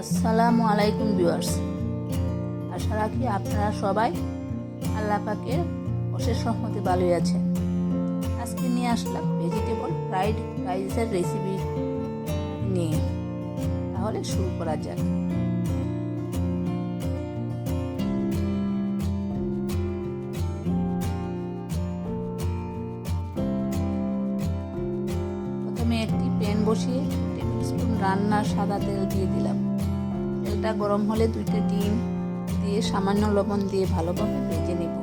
আসসালামু আলাইকুম ভিউয়ার্স। আশা রাখি আপনারা সবাই আল্লাহ পাকের অশেষ রহমতে ভালোই আছেন। আজকে নিয়ে আসলাম ভেজিটেবল ফ্রাইড রাইসের রেসিপি নিয়ে। তাহলে শুরু করা যাক। প্রথমে একটি প্যান বসিয়ে 2 টেবিল স্পুন রান্নার সাদা তেল দিয়ে দিলাম। তেলটা গরম হলে 2টা ডিম দিয়ে সামান্য লবণ দিয়ে ভালোভাবে ভেজে নেব।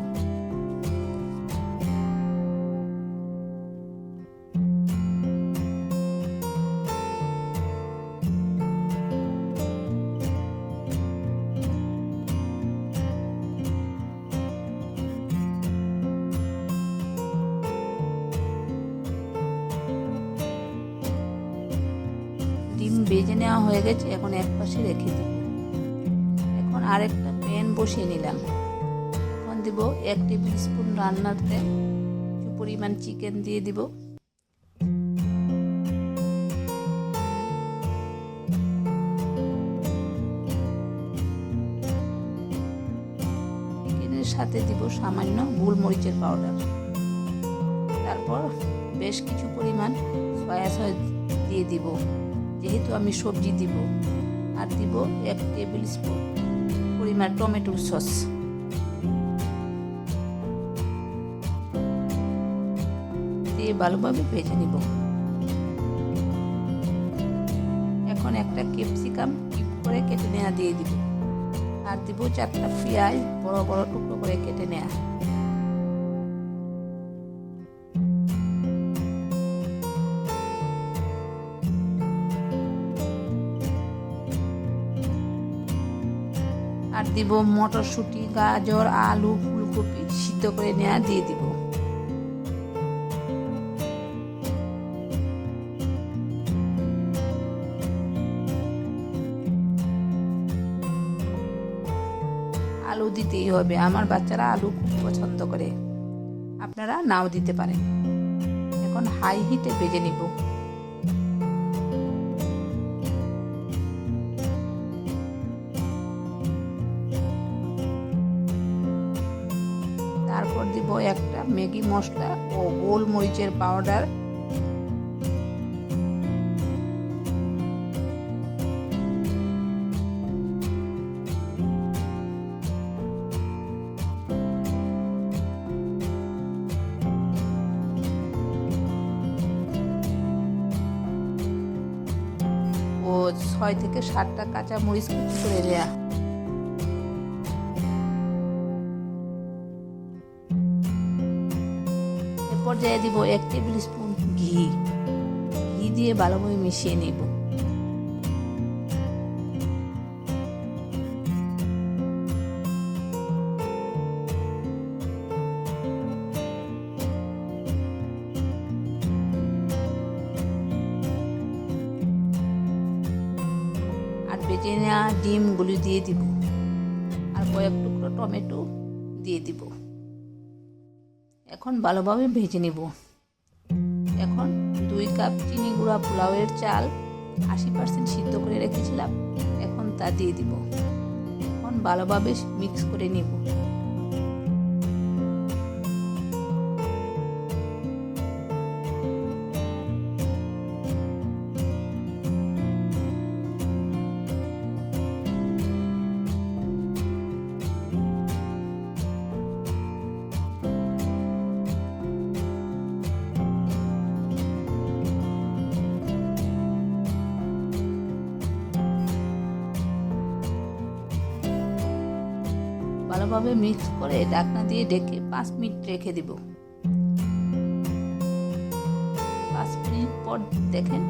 ডিম ভেজে নেওয়া হয়ে গেছে, এখন এক পাশে রেখে দিব। এখন আরেকটা প্যান বসিয়ে নিলাম। এখন দিব 1 টেবিল স্পুন রান্নার তেল, কিছু পরিমাণ চিকেন দিয়ে দিব। চিকেনের সাথে দিব সামান্য গোলমরিচের পাউডার। তারপর বেশ কিছু পরিমাণ সয়া সস দিয়ে দিব, যেহেতু আমি সবজি দিব। আর দিব 1 টেবিল স্পুন পরিমাণ টমেটো সস। দিয়ে ভালোভাবে ভেজে নিব। এখন একটা ক্যাপসিকাম কিউব করে কেটে নেওয়া দিয়ে দিব। আর দিব 4টা পেঁয়াজ বড় বড় টুকরো করে কেটে নেওয়া। আর দিব মটরশুঁটি, গাজর, আলু, ফুলকপি সিদ্ধ করে নেওয়া দিয়ে দিব। আলু দিতেই হবে, আমার বাচ্চারা আলু খুব পছন্দ করে, আপনারা নাও দিতে পারেন। এখন হাই হিটে ভেজে নিব। তারপর দিব একটা ম্যাগি মশলা ও গোলমরিচের পাউডার। ও 6 থেকে 7টা কাঁচা মরিচ কুচি করে দেয়া। পর্যায়ে দিব 1 টেবিল স্পুন ঘি দিয়ে ভালোভাবে মিশিয়ে নেব। আর ভেজে নেওয়া ডিমগুলি দিয়ে দিব। আর কয়েক টুকরো টমেটো দিয়ে দিব। এখন ভালোভাবে ভেজে নেব। এখন 2 কাপ চিনি গুঁড়া পোলাওয়ের চাল 80% সিদ্ধ করে রেখেছিলাম, এখন তা দিয়ে দিব। এখন ভালোভাবে মিক্স করে নেব। ভালোভাবে মিক্স করে ঢাকনা দিয়ে ঢেকে 5 মিনিট রেখে দিব। 5 মিনিট পর দেখেন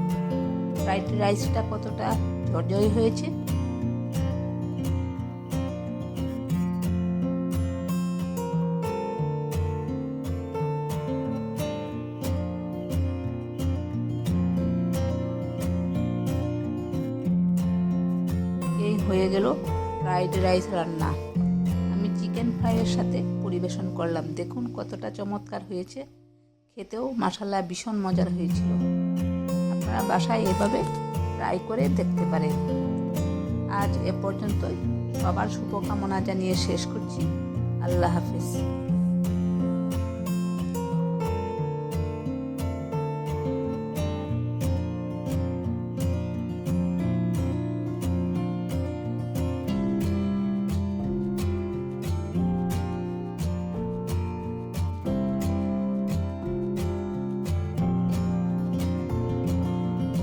ফ্রাইড রাইসটা কতটা ঝরঝরে হয়েছে। এই হয়ে গেল ফ্রাইড রাইস রান্না। চিকেন ফ্রাইয়ের সাথে পরিবেশন করলাম। দেখুন কতটা চমৎকার হয়েছে, খেতেও মাশাআল্লাহ ভীষণ মজার হয়েছিল। আপনারা বাসায় এভাবে ট্রাই করে দেখতে পারেন। আজ এ পর্যন্তই। সবার শুভকামনা জানিয়ে শেষ করছি। আল্লাহ হাফিজ।